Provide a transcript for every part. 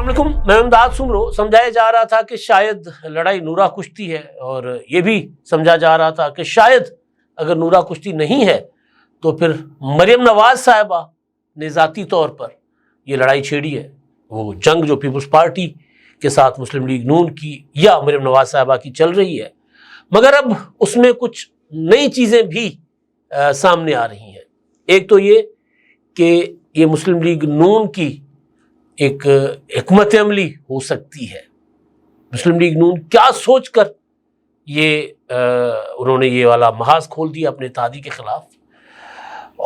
علیکم، میں امداد سمرو۔ سمجھایا جا رہا تھا کہ شاید لڑائی نورا کشتی ہے، اور یہ بھی سمجھا جا رہا تھا کہ شاید اگر نورا کشتی نہیں ہے تو پھر مریم نواز صاحبہ نے ذاتی طور پر یہ لڑائی چھیڑی ہے، وہ جنگ جو پیپلز پارٹی کے ساتھ مسلم لیگ نون کی یا مریم نواز صاحبہ کی چل رہی ہے، مگر اب اس میں کچھ نئی چیزیں بھی سامنے آ رہی ہیں۔ ایک تو یہ کہ یہ مسلم لیگ نون کی ایک حکمت عملی ہو سکتی ہے۔ مسلم لیگ نون کیا سوچ کر یہ انہوں نے یہ والا محاذ کھول دیا اپنے اتحادی کے خلاف،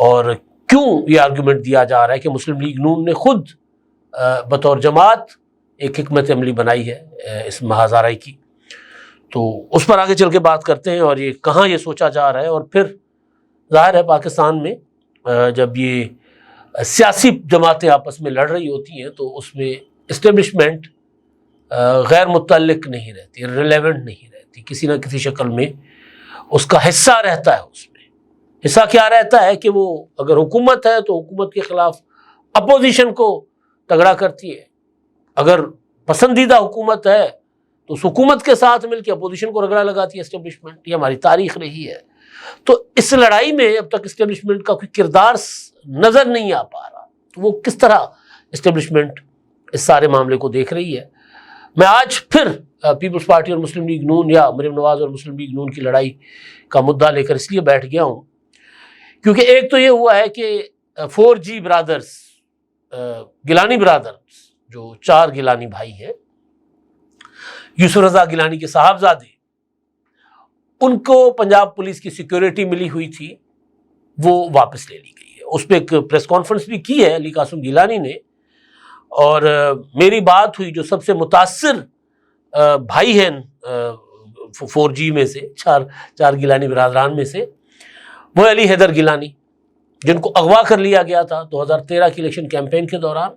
اور کیوں یہ آرگومنٹ دیا جا رہا ہے کہ مسلم لیگ نون نے خود بطور جماعت ایک حکمت عملی بنائی ہے اس محاذ آرائی کی، تو اس پر آگے چل کے بات کرتے ہیں، اور یہ کہاں یہ سوچا جا رہا ہے۔ اور پھر ظاہر ہے پاکستان میں جب یہ سیاسی جماعتیں آپس میں لڑ رہی ہوتی ہیں تو اس میں اسٹیبلشمنٹ غیر متعلق نہیں رہتی، ریلیونٹ نہیں رہتی، کسی نہ کسی شکل میں اس کا حصہ رہتا ہے۔ اس میں حصہ کیا رہتا ہے کہ وہ اگر حکومت ہے تو حکومت کے خلاف اپوزیشن کو تگڑا کرتی ہے، اگر پسندیدہ حکومت ہے تو اس حکومت کے ساتھ مل کے اپوزیشن کو رگڑا لگاتی ہے اسٹیبلشمنٹ۔ یہ ہماری تاریخ رہی ہے۔ تو اس لڑائی میں اب تک اسٹیبلشمنٹ کا کوئی کردار نظر نہیں آ پا رہا، تو وہ کس طرح اسٹیبلشمنٹ اس سارے معاملے کو دیکھ رہی ہے۔ میں آج پھر پیپلز پارٹی اور مسلم لیگ نون یا مریم نواز اور مسلم لیگ نون کی لڑائی کا مدعا لے کر اس لیے بیٹھ گیا ہوں کیونکہ ایک تو یہ ہوا ہے کہ 4G برادرز، گیلانی برادرز، جو 4 گیلانی بھائی ہیں، یوسف رضا گیلانی کے صاحبزادے، ان کو پنجاب پولیس کی سیکیورٹی ملی ہوئی تھی، وہ واپس لے لی گئی ہے۔ اس پہ ایک پریس کانفرنس بھی کی ہے علی قاسم گیلانی نے، اور میری بات ہوئی جو سب سے متاثر بھائی ہیں 4G میں سے، 4 گیلانی برادران میں سے، وہ علی حیدر گیلانی، جن کو اغوا کر لیا گیا تھا 2013 کی الیکشن کیمپین کے دوران،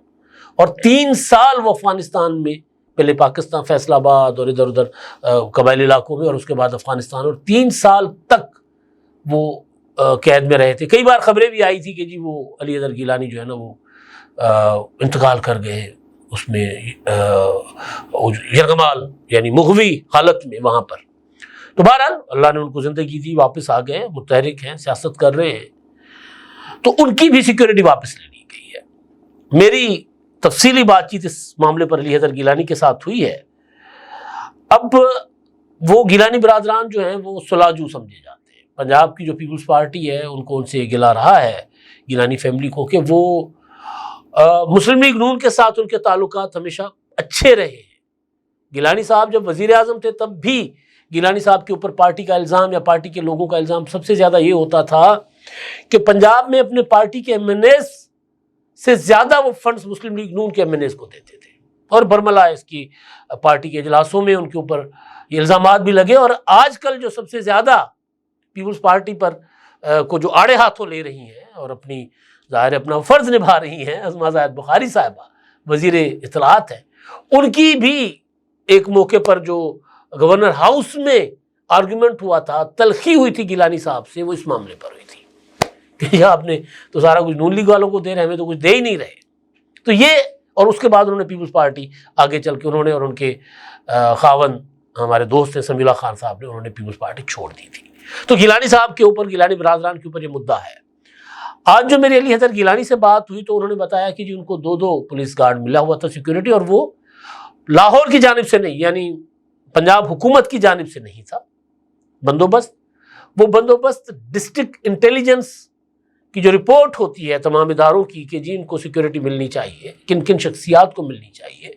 اور 3 سال وہ افغانستان میں، پہلے پاکستان فیصل آباد اور ادھر ادھر قبائلی علاقوں میں، اور اس کے بعد افغانستان، اور 3 سال تک وہ قید میں رہے تھے۔ کئی بار خبریں بھی آئی تھی کہ جی وہ علی حیدر گیلانی جو ہے نا وہ انتقال کر گئے اس میں یرغمال یعنی مغوی حالت میں وہاں پر۔ تو بہرحال اللہ نے ان کو زندگی دی، واپس آ گئے، متحرک ہیں، سیاست کر رہے ہیں، تو ان کی بھی سیکیورٹی واپس لے لی گئی ہے۔ میری تفصیلی بات چیت اس معاملے پر علی حیدر گیلانی کے ساتھ ہوئی ہے۔ اب وہ گیلانی برادران جو ہیں وہ سلاجو سمجھے جاتے ہیں، پنجاب کی جو پیپلز پارٹی ہے ان کو ان سے گلا رہا ہے گیلانی فیملی کو کہ وہ مسلم لیگ نون کے ساتھ ان کے تعلقات ہمیشہ اچھے رہے ہیں۔ گیلانی صاحب جب وزیر اعظم تھے تب بھی گیلانی صاحب کے اوپر پارٹی کا الزام یا پارٹی کے لوگوں کا الزام سب سے زیادہ یہ ہوتا تھا کہ پنجاب میں اپنے پارٹی کے MNAs سے زیادہ وہ فنڈز مسلم لیگ نون کے MNAs کو دیتے تھے، اور برملا اس کی پارٹی کے اجلاسوں میں ان کے اوپر یہ الزامات بھی لگے۔ اور آج کل جو سب سے زیادہ پیپلز پارٹی پر کو جو آڑے ہاتھوں لے رہی ہیں اور اپنی ظاہر اپنا فرض نبھا رہی ہیں، عظمیٰ زاہد بخاری صاحبہ وزیر اطلاعات ہیں، ان کی بھی ایک موقع پر جو گورنر ہاؤس میں آرگومنٹ ہوا تھا، تلخی ہوئی تھی گیلانی صاحب سے، وہ اس معاملے پر ہوئی تھی کہ آپ نے تو سارا کچھ نون لیگ والوں کو دے رہے ہیں، ہمیں تو کچھ دے ہی نہیں رہے۔ تو یہ، اور اس کے بعد انہوں نے پیپلز پارٹی آگے چل کے انہوں نے اور ان کے خاوند ہمارے دوست ہیں سمیع اللہ خان صاحب نے، انہوں نے پیپلز پارٹی چھوڑ دی تھی۔ تو گیلانی صاحب کے اوپر، گیلانی برادران کے اوپر یہ مدعا ہے۔ آج جو میری علی حیدر گیلانی سے بات ہوئی تو انہوں نے بتایا کہ جی ان کو 2 پولیس گارڈ ملا ہوا تھا سیکیورٹی، اور وہ لاہور کی جانب سے نہیں، یعنی پنجاب حکومت کی جانب سے نہیں تھا بندوبست، وہ بندوبست ڈسٹرکٹ انٹیلیجنس کی جو رپورٹ ہوتی ہے تمام اداروں کی کہ جی ان کو سیکیورٹی ملنی چاہیے، کن کن شخصیات کو ملنی چاہیے،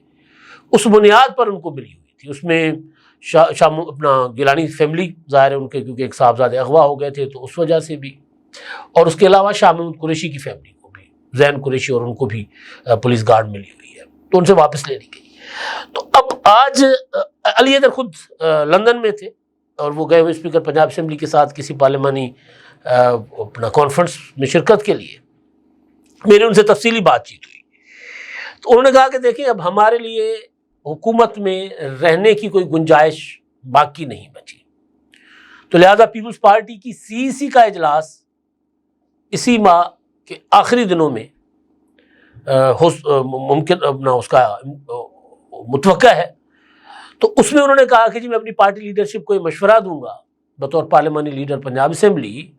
اس بنیاد پر ان کو ملی ہوئی تھی۔ اس میں اپنا گیلانی فیملی ظاہر ہے ان کے، کیونکہ ایک صاحبزادے اغوا ہو گئے تھے تو اس وجہ سے بھی، اور اس کے علاوہ شاہ محمود قریشی کی فیملی کو بھی، زین قریشی، اور ان کو بھی پولیس گارڈ ملی ہوئی ہے، تو ان سے واپس لے لی گئی۔ تو اب آج علی حیدر خود لندن میں تھے، اور وہ گئے ہوئے اسپیکر پنجاب اسمبلی کے ساتھ کسی پارلیمانی اپنا کانفرنس میں شرکت کے لیے، میری ان سے تفصیلی بات چیت ہوئی، تو انہوں نے کہا کہ دیکھیں اب ہمارے لیے حکومت میں رہنے کی کوئی گنجائش باقی نہیں بچی، تو لہذا پیپلز پارٹی کی CEC کا اجلاس اسی ماہ کے آخری دنوں میں ممکن اپنا اس کا متوقع ہے. تو اس میں انہوں نے کہا کہ جی میں اپنی پارٹی لیڈرشپ کو یہ مشورہ دوں گا بطور پارلیمانی لیڈر پنجاب اسمبلی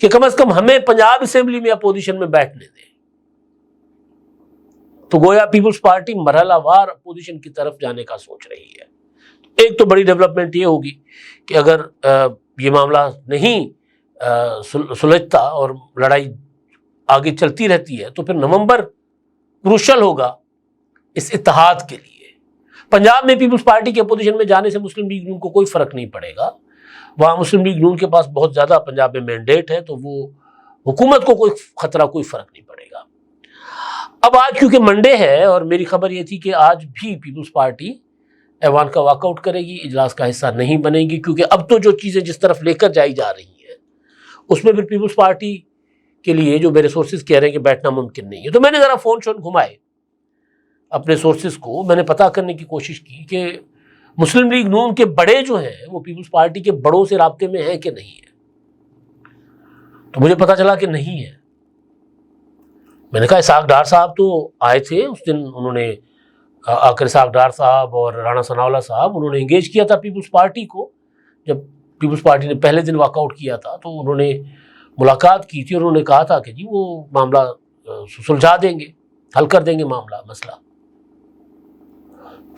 کہ کم از کم ہمیں پنجاب اسمبلی میں اپوزیشن میں بیٹھنے دیں. تو گویا پیپلز پارٹی مرحلہ وار اپوزیشن کی طرف جانے کا سوچ رہی ہے. ایک تو بڑی ڈیولپمنٹ یہ ہوگی کہ اگر یہ معاملہ نہیں سلجھتا اور لڑائی آگے چلتی رہتی ہے تو پھر نومبر کروشل ہوگا اس اتحاد کے لیے. پنجاب میں پیپلز پارٹی کے اپوزیشن میں جانے سے مسلم لیگ نون کو کوئی فرق نہیں پڑے گا. وہاں مسلم لیگ نون کے پاس بہت زیادہ پنجاب میں مینڈیٹ ہے تو وہ حکومت کو کوئی خطرہ کوئی فرق نہیں پڑے گا. اب آج کیونکہ منڈے ہے اور میری خبر یہ تھی کہ آج بھی پیپلز پارٹی ایوان کا واک آؤٹ کرے گی, اجلاس کا حصہ نہیں بنے گی, کیونکہ اب تو جو چیزیں جس طرف لے کر جائی جا رہی ہیں اس میں پھر پیپلز پارٹی کے لیے جو میرے سورسز کہہ رہے ہیں کہ بیٹھنا ممکن نہیں ہے. تو میں نے ذرا فون شون گھمائے اپنے سورسز کو, میں نے پتہ کرنے کی کوشش کی کہ مسلم لیگ نون کے بڑے جو ہیں وہ پیپلز پارٹی کے بڑوں سے رابطے میں ہیں کہ نہیں ہیں. تو مجھے پتہ چلا کہ نہیں ہے. میں نے کہا اسحاق ڈار صاحب تو آئے تھے اس دن, انہوں نے آ کر اسحاق ڈار صاحب اور رانا ثناء اللہ صاحب انہوں نے انگیج کیا تھا پیپلز پارٹی کو. جب پیپلز پارٹی نے پہلے دن واک آؤٹ کیا تھا تو انہوں نے ملاقات کی تھی اور انہوں نے کہا تھا کہ جی وہ معاملہ سلجھا دیں گے, حل کر دیں گے مسئلہ.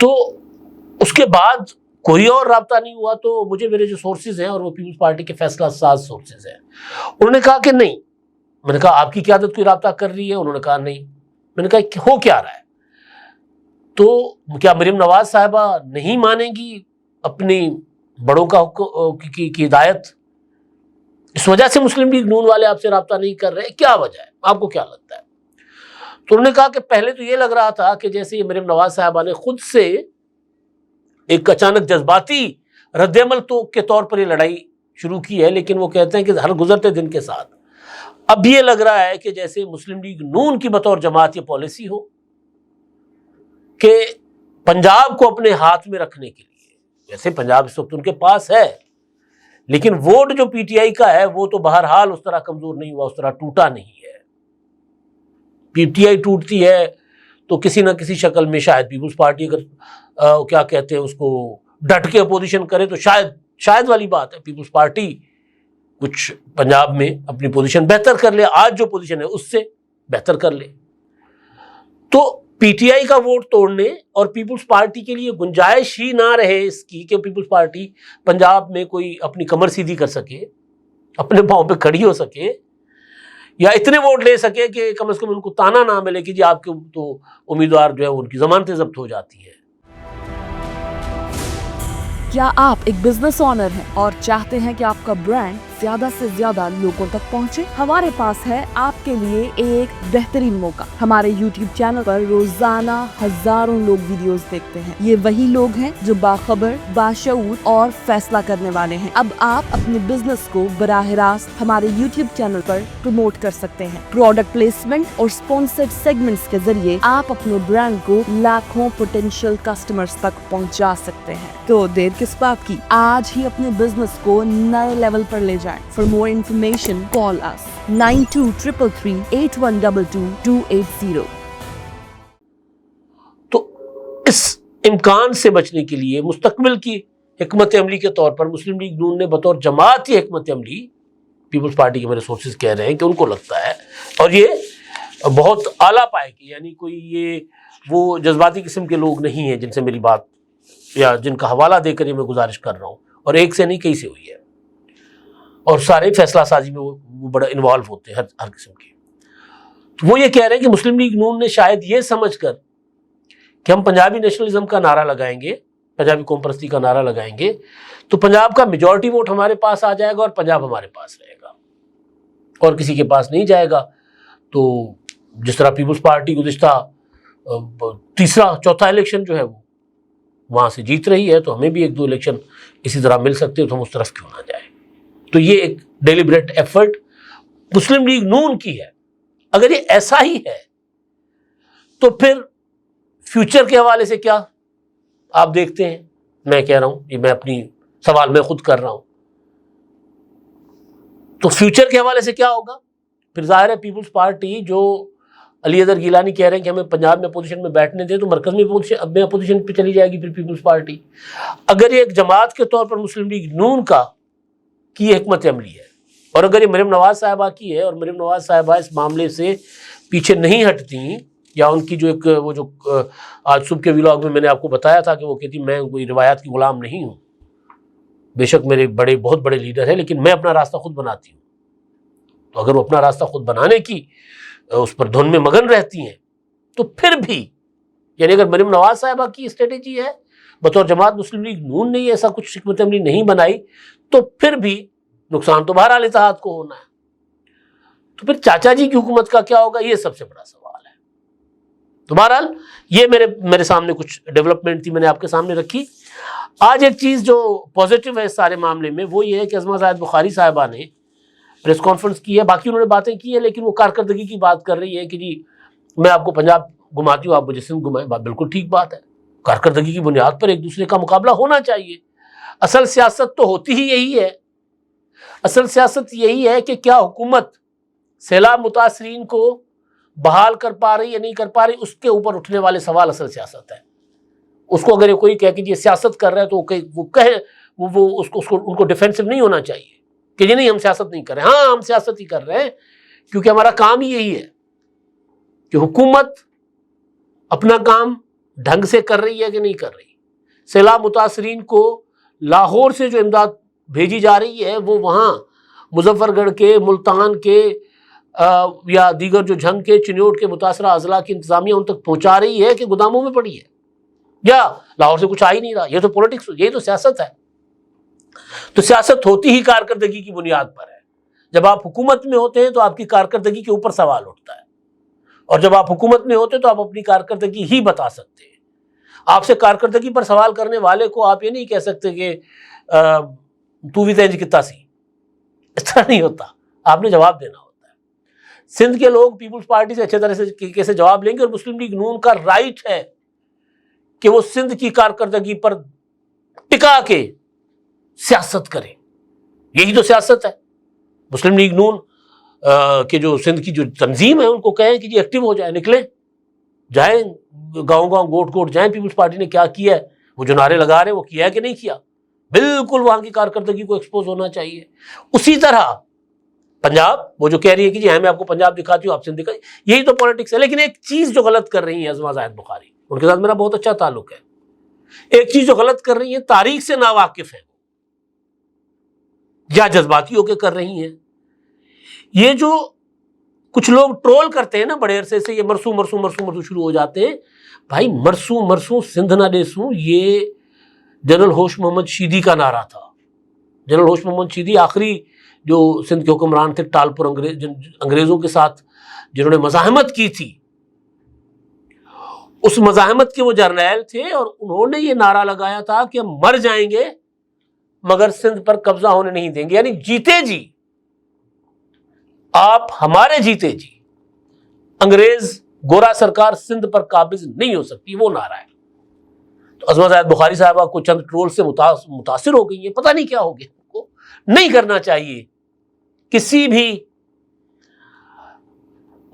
تو اس کے بعد کوئی اور رابطہ نہیں ہوا. تو مجھے میرے جو سورسز ہیں اور وہ پیپلز پارٹی کے فیصلہ ساز سورسز ہیں, انہوں نے کہا کہ نہیں. میں نے کہا آپ کی قیادت کوئی رابطہ کر رہی ہے؟ انہوں نے کہا نہیں. میں نے کہا کہ ہو کیا رہا ہے؟ تو کیا مریم نواز صاحبہ نہیں مانیں گی اپنی بڑوں کی ہدایت؟ اس وجہ سے مسلم لیگ نون والے آپ سے رابطہ نہیں کر رہے, کیا وجہ ہے, آپ کو کیا لگتا ہے؟ تو انہوں نے کہا کہ پہلے تو یہ لگ رہا تھا کہ جیسے یہ مریم نواز صاحبہ نے خود سے ایک اچانک جذباتی رد عمل کے طور پر یہ لڑائی شروع کی ہے, لیکن وہ کہتے ہیں کہ ہر گزرتے دن کے ساتھ اب یہ لگ رہا ہے کہ جیسے مسلم لیگ نون کی بطور جماعت یہ پالیسی ہو کہ پنجاب کو اپنے ہاتھ میں رکھنے کے لیے, ویسے پنجاب اس وقت ان کے پاس ہے لیکن ووٹ جو پی ٹی آئی کا ہے وہ تو بہرحال اس طرح کمزور نہیں ہوا, اس طرح ٹوٹا نہیں ہے. پی ٹی آئی ٹوٹتی ہے تو کسی نہ کسی شکل میں شاید پیپلز پارٹی اگر کیا کہتے ہیں اس کو ڈٹ کے اپوزیشن کرے تو شاید والی بات ہے پیپلز پارٹی کچھ پنجاب میں اپنی پوزیشن بہتر کر لے, آج جو پوزیشن ہے اس سے بہتر کر لے. تو پی ٹی آئی کا ووٹ توڑنے اور پیپلز پارٹی کے لیے گنجائش ہی نہ رہے اس کی کہ پیپلز پارٹی پنجاب میں کوئی اپنی کمر سیدھی کر سکے, اپنے پاؤں پہ کھڑی ہو سکے, یا اتنے ووٹ لے سکے کہ کم از کم ان کو تانا نہ ملے کہ جی آپ کے تو امیدوار جو ہے ان کی ضمانتیں ضبط ہو جاتی ہیں. کیا آپ ایک بزنس اونر ہیں اور چاہتے ہیں کہ آپ کا برانڈ زیادہ سے زیادہ لوگوں تک پہنچے؟ ہمارے پاس ہے آپ کے لیے ایک بہترین موقع. ہمارے یوٹیوب چینل پر روزانہ ہزاروں لوگ ویڈیوز دیکھتے ہیں. یہ وہی لوگ ہیں جو باخبر, باشعور اور فیصلہ کرنے والے ہیں. اب آپ اپنے بزنس کو براہ راست ہمارے یوٹیوب چینل پر پروموٹ کر سکتے ہیں. پروڈکٹ پلیسمنٹ اور اسپانسرڈ سیگمنٹس کے ذریعے آپ اپنے برانڈ کو لاکھوں پوٹینشیل کسٹمرز تک پہنچا سکتے ہیں. تو دیر کس بات کی, آج ہی اپنے بزنس کو نئے لیول پر لے جائیں. For more information, call us 923338122280. تو اس امکان سے بچنے کے لیے مستقبل کی حکمت عملی کے طور پر مسلم لیگ نون نے بطور جماعتی حکمت عملی, پیپلز پارٹی کے میرے سورسز کہہ رہے ہیں کہ ان کو لگتا ہے, اور یہ بہت اعلیٰ پائے گی, یعنی کوئی یہ وہ جذباتی قسم کے لوگ نہیں ہیں جن سے میری بات یا جن کا حوالہ دے کر یہ میں گزارش کر رہا ہوں, اور ایک سے نہیں کئی سے ہوئی ہے, اور سارے فیصلہ سازی میں وہ بڑا انوالو ہوتے ہیں ہر قسم کے. تو وہ یہ کہہ رہے ہیں کہ مسلم لیگ نون نے شاید یہ سمجھ کر کہ ہم پنجابی نیشنلزم کا نعرہ لگائیں گے, پنجابی قوم پرستی کا نعرہ لگائیں گے تو پنجاب کا میجورٹی ووٹ ہمارے پاس آ جائے گا اور پنجاب ہمارے پاس رہے گا اور کسی کے پاس نہیں جائے گا. تو جس طرح پیپلز پارٹی گزشتہ تیسرا چوتھا الیکشن جو ہے وہ وہاں سے جیت رہی ہے, تو ہمیں بھی ایک دو الیکشن اسی طرح مل سکتے ہیں, تو ہم اس طرف کیوں نہ جائیں. تو یہ ایک ڈیلیبریٹ ایفرٹ مسلم لیگ نون کی ہے. اگر یہ ایسا ہی ہے تو پھر فیوچر کے حوالے سے کیا آپ دیکھتے ہیں؟ میں کہہ رہا ہوں, یہ میں اپنی سوال میں خود کر رہا ہوں, تو فیوچر کے حوالے سے کیا ہوگا؟ پھر ظاہر ہے پیپلز پارٹی جو علی اظہر گیلانی کہہ رہے ہیں کہ ہمیں پنجاب میں اپوزیشن میں بیٹھنے دیں، تو مرکز میں اپوزیشن پہ چلی جائے گی پھر پیپلز پارٹی. اگر یہ ایک جماعت کے طور پر مسلم لیگ نون کی حکمت عملی ہے، اور اگر یہ مریم نواز صاحبہ کی ہے، اور مریم نواز صاحبہ اس معاملے سے پیچھے نہیں ہٹتی، یا ان کی جو ایک وہ جو آج صبح کے ولاگ میں نے آپ کو بتایا تھا کہ وہ کہتی میں کوئی روایات کی غلام نہیں ہوں، بے شک میرے بہت بڑے لیڈر ہیں، لیکن میں اپنا راستہ خود بناتی ہوں. تو اگر وہ اپنا راستہ خود بنانے کی اس پر دھن میں مگن رہتی ہیں، تو پھر بھی یعنی اگر مریم نواز صاحبہ کی اسٹریٹجی ہے، بطور جماعت مسلم لیگ نون نے ایسا کچھ حکمت عملی نہیں بنائی، تو پھر بھی نقصان تو بہرحال اتحاد کو ہونا ہے. تو پھر چاچا جی کی حکومت کا کیا ہوگا، یہ سب سے بڑا سوال ہے. تو بہرحال یہ میرے سامنے کچھ ڈیولپمنٹ تھی، میں نے آپ کے سامنے رکھی. آج ایک چیز جو پازیٹیو ہے اس سارے معاملے میں، وہ یہ ہے کہ عظمہ زاہد بخاری صاحبہ نے پریس کانفرنس کی ہے. باقی انہوں نے باتیں کی ہیں، لیکن وہ کارکردگی کی بات کر رہی ہے کہ جی میں آپ کو پنجاب گھماتی ہوں، آپ مجھے سندھ گھمائیں. بات بالکل ٹھیک بات ہے، کارکردگی کی بنیاد پر ایک دوسرے کا مقابلہ ہونا چاہیے. اصل سیاست تو ہوتی ہی یہی ہے. اصل سیاست یہی ہے کہ کیا حکومت سیلاب متاثرین کو بحال کر پا رہی یا نہیں کر پا رہی، اس کے اوپر اٹھنے والے سوال اصل سیاست ہے. اس کو اگر یہ کوئی کہے کہ یہ سیاست کر رہا ہے، تو وہ کہے ان کو ڈیفینسو نہیں ہونا چاہیے کہ یہ نہیں ہم سیاست نہیں کر رہے. ہاں ہم سیاست ہی کر رہے ہیں، کیونکہ ہمارا کام ہی یہی ہے کہ حکومت اپنا کام ڈھنگ سے کر رہی ہے کہ نہیں کر رہی. سیلاب متاثرین کو لاہور سے جو امداد بھیجی جا رہی ہے، وہ وہاں مظفر گڑھ کے، ملتان کے یا دیگر جو جھنگ کے، چنیوٹ کے متاثرہ اضلاع کی انتظامیہ ان تک پہنچا رہی ہے کہ گوداموں میں پڑی ہے، یا لاہور سے کچھ آ ہی نہیں رہا. یہ تو پولیٹکس، یہی تو سیاست ہے. تو سیاست ہوتی ہی کارکردگی کی بنیاد پر ہے. جب آپ حکومت میں ہوتے ہیں تو آپ کی کارکردگی کے اوپر سوال اٹھتا ہے، اور جب آپ حکومت میں ہوتے ہیں تو آپ اپنی کارکردگی ہی بتا سکتے ہیں. آپ سے کارکردگی پر سوال کرنے والے کو آپ یہ نہیں کہہ سکتے کہ تو بھی تینج کتا سی. اس طرح نہیں ہوتا، آپ نے جواب دینا ہوتا ہے. سندھ کے لوگ پیپلز پارٹی سے اچھے طرح سے کیسے جواب لیں گے، اور مسلم لیگ نون کا رائٹ ہے کہ وہ سندھ کی کارکردگی پر ٹکا کے سیاست کرے. یہی تو سیاست ہے. مسلم لیگ نون کہ جو سندھ کی جو تنظیم ہے، ان کو کہیں کہ جی ایکٹیو ہو جائیں، نکلیں، جائیں گاؤں گاؤں، گوٹ گوٹ جائیں. پیپلز پارٹی نے کیا کیا ہے، وہ جو نعرے لگا رہے ہیں وہ کیا ہے کہ نہیں کیا. بالکل وہاں کی کارکردگی کو ایکسپوز ہونا چاہیے. اسی طرح پنجاب، وہ جو کہہ رہی ہے کہ جی میں آپ کو پنجاب دکھاتی ہوں، آپ سندھ دکھائی، یہی تو پولیٹکس ہے. لیکن ایک چیز جو غلط کر رہی ہیں عظمہ زاہد بخاری، ان کے ساتھ میرا بہت اچھا تعلق ہے، ایک چیز جو غلط کر رہی ہیں، تاریخ سے ناواقف ہیں یا جذباتی ہو کے کر رہی ہیں. یہ جو کچھ لوگ ٹرول کرتے ہیں نا بڑے عرصے سے، یہ مرسو مرسو مرسو مرسو شروع ہو جاتے ہیں. بھائی مرسو مرسو سندھ نہ دیسوں، یہ جنرل ہوش محمد شیدی کا نعرہ تھا. جنرل ہوش محمد شیدی آخری جو سندھ کے حکمران تھے، ٹالپور انگریزوں کے ساتھ جنہوں نے مزاحمت کی تھی، اس مزاحمت کے وہ جرنیل تھے، اور انہوں نے یہ نعرہ لگایا تھا کہ ہم مر جائیں گے مگر سندھ پر قبضہ ہونے نہیں دیں گے. یعنی جیتے جی آپ ہمارے جیتے جی انگریز گورا سرکار سندھ پر قابض نہیں ہو سکتی، وہ نعرہ ہے. تو عظمہ زاہد بخاری صاحبہ کو چند ٹرول سے متاثر ہو گئی ہے، پتہ نہیں کیا ہو گیا. کو نہیں کرنا چاہیے کسی بھی،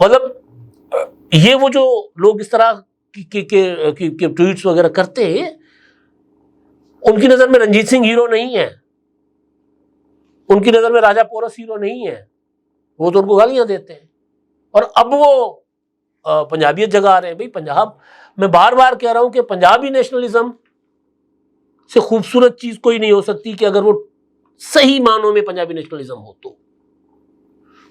مطلب یہ وہ جو لوگ اس طرح کی ٹویٹس وغیرہ کرتے ہیں، ان کی نظر میں رنجیت سنگھ ہیرو نہیں ہے، ان کی نظر میں راجہ پورس ہیرو نہیں ہے. وہ تو ان کو گالیاں دیتے ہیں، اور اب وہ پنجابیت جگا رہے ہیں. بھائی پنجاب، میں بار بار کہہ رہا ہوں کہ پنجابی نیشنلزم سے خوبصورت چیز کوئی نہیں ہو سکتی کہ اگر وہ صحیح معنوں میں پنجابی نیشنلزم ہو. تو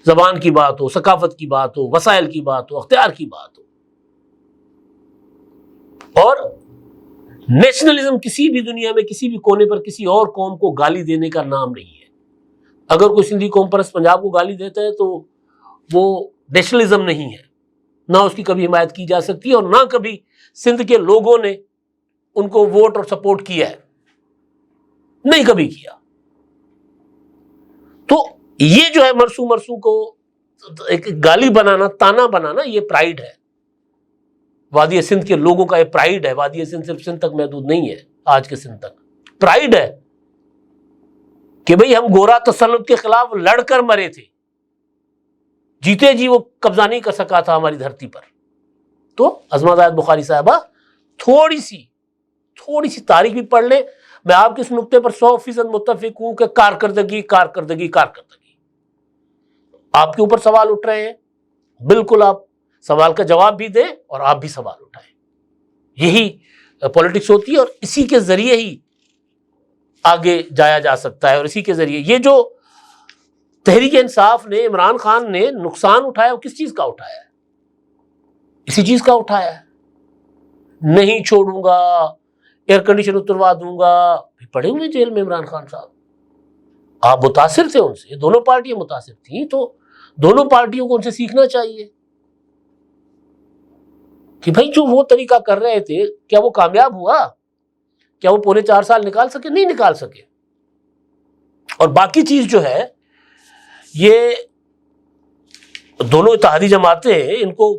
زبان کی بات ہو، ثقافت کی بات ہو، وسائل کی بات ہو، اختیار کی بات ہو. اور نیشنلزم کسی بھی دنیا میں کسی بھی کونے پر کسی اور قوم کو گالی دینے کا نام نہیں ہے. اگر کوئی سندھی قوم پرست پنجاب کو گالی دیتا ہے تو وہ نیشنلزم نہیں ہے، نہ اس کی کبھی حمایت کی جا سکتی ہے، اور نہ کبھی سندھ کے لوگوں نے ان کو ووٹ اور سپورٹ کیا ہے، نہیں کبھی کیا. تو یہ جو ہے مرسو مرسو کو ایک گالی بنانا، تانا بنانا، یہ پرائیڈ ہے. وادی سندھ کے لوگوں کا یہ پرائیڈ ہے. وادی سندھ صرف سندھ تک محدود نہیں ہے، آج کے سندھ تک پرائیڈ ہے کہ بھئی ہم گورا تسلط کے خلاف لڑ کر مرے تھے. جیتے جی وہ قبضہ نہیں کر سکا تھا ہماری دھرتی پر. تو عظمہ زاہد بخاری صاحبہ تھوڑی سی تاریخ بھی پڑھ لیں. میں آپ کے اس نقطے پر 100% متفق ہوں کہ کارکردگی آپ کے اوپر سوال اٹھ رہے ہیں. بالکل آپ سوال کا جواب بھی دیں اور آپ بھی سوال اٹھائیں. یہی پولیٹکس ہوتی ہے اور اسی کے ذریعے ہی آگے جایا جا سکتا ہے. اور اسی کے ذریعے یہ جو تحریک انصاف نے، عمران خان نے نقصان اٹھایا وہ کس چیز کا اٹھایا ہے؟ اسی چیز کا اٹھایا ہے. نہیں چھوڑوں گا، ایئر کنڈیشن اتروا دوں گا. پڑے ہوئے جیل میں عمران خان صاحب. آپ متاثر تھے ان سے، دونوں پارٹیاں متاثر تھیں، تو دونوں پارٹیوں کو ان سے سیکھنا چاہیے کہ بھائی جو وہ طریقہ کر رہے تھے کیا وہ کامیاب ہوا؟ کیا وہ 4.25 سال نکال سکے؟ نہیں نکال سکے. اور باقی چیز جو ہے یہ دونوں اتحادی جماعتیں ہیں، ان کو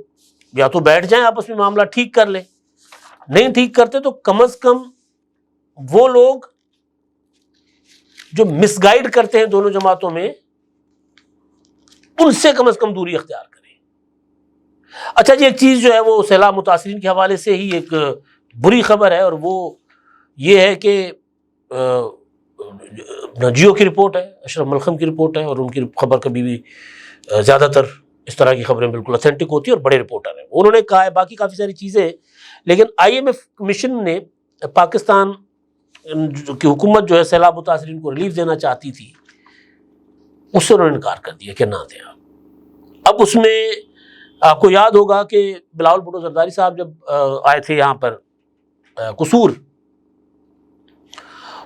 یا تو بیٹھ جائیں آپس میں معاملہ ٹھیک کر لیں، نہیں ٹھیک کرتے تو کم از کم وہ لوگ جو مس گائیڈ کرتے ہیں دونوں جماعتوں میں ان سے کم از کم دوری اختیار کریں. اچھا جی، ایک چیز جو ہے وہ سیلاب متاثرین کے حوالے سے ہی ایک بری خبر ہے، اور وہ یہ ہے کہ جیو کی رپورٹ ہے، اشرف ملخم کی رپورٹ ہے، اور ان کی خبر کبھی بھی زیادہ تر اس طرح کی خبریں بالکل اتھینٹک ہوتی ہیں اور بڑے رپورٹر ہیں. انہوں نے کہا ہے باقی کافی ساری چیزیں، لیکن IMF مشن نے پاکستان کی حکومت جو ہے سیلاب متاثرین کو ریلیف دینا چاہتی تھی، اس سے انہوں نے انکار کر دیا کہ نہ دیں آپ. اب اس میں آپ کو یاد ہوگا کہ بلاول بھٹو زرداری صاحب جب آئے تھے یہاں پر قصور،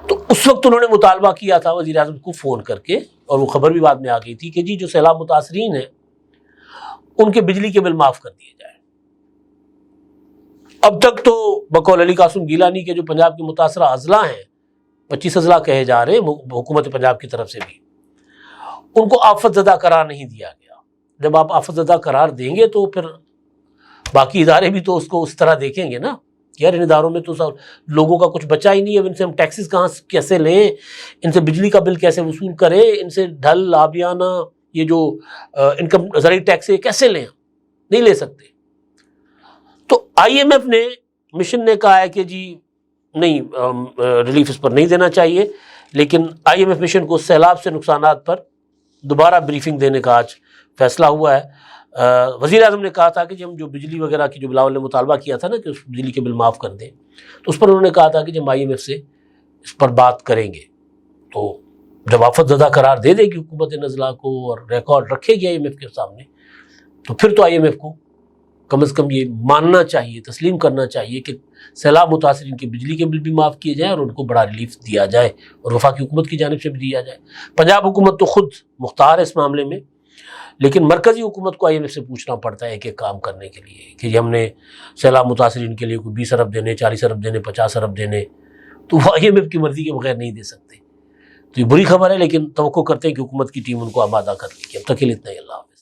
تو اس وقت انہوں نے مطالبہ کیا تھا وزیر اعظم کو فون کر کے، اور وہ خبر بھی بعد میں آ گئی تھی کہ جی جو سیلاب متاثرین ہیں ان کے بجلی کے بل معاف کر دیے جائیں. اب تک تو بقول علی قاسم گیلانی کے جو پنجاب کے متاثرہ اضلاع ہیں، 25 اضلاع کہے جا رہے ہیں حکومت پنجاب کی طرف سے بھی، ان کو آفت زدہ قرار نہیں دیا گیا. جب آپ آفت زدہ قرار دیں گے تو پھر باقی ادارے بھی تو اس کو اس طرح دیکھیں گے نا کہ یار ان اداروں میں تو لوگوں کا کچھ بچا ہی نہیں ہے. اب ان سے ہم ٹیکسز کیسے لیں، ان سے بجلی کا بل کیسے وصول کریں، ان سے ڈھل آبیانہ یہ جو انکم زرعی ٹیکس ہے کیسے لیں؟ نہیں لے سکتے. تو IMF نے، مشن نے کہا ہے کہ جی نہیں، ریلیف اس پر نہیں دینا چاہیے، لیکن IMF مشن کو سیلاب سے نقصانات پر دوبارہ بریفنگ دینے کا آج فیصلہ ہوا ہے. وزیر اعظم نے کہا تھا کہ جی ہم جو بجلی وغیرہ کی جو بلاول نے مطالبہ کیا تھا نا کہ اس بجلی کے بل معاف کر دیں، تو اس پر انہوں نے کہا تھا کہ جب IMF سے اس پر بات کریں گے، تو جب آفت زدہ قرار دے دے گی حکومت نزلہ کو اور ریکارڈ رکھے گی IMF کے سامنے، تو پھر تو IMF کو کم از کم یہ ماننا چاہیے، تسلیم کرنا چاہیے کہ سیلاب متاثرین کے بجلی کے بل بھی معاف کیے جائیں اور ان کو بڑا ریلیف دیا جائے، اور وفاقی حکومت کی جانب سے بھی دیا جائے. پنجاب حکومت تو خود مختار ہے اس معاملے میں، لیکن مرکزی حکومت کو IMF سے پوچھنا پڑتا ہے ایک کام کرنے کے لیے کہ ہم نے سیلاب متاثرین کے لیے کوئی 20 ارب دینے، 40 ارب دینے، 50 ارب دینے، تو وہ IMF کی مرضی کے بغیر نہیں دے سکتے. تو یہ بری خبر ہے، لیکن توقع کرتے ہیں کہ حکومت کی ٹیم ان کو آمادہ کر لے گی. اب تک کے لیے اتنا ہی. اللہ حافظ.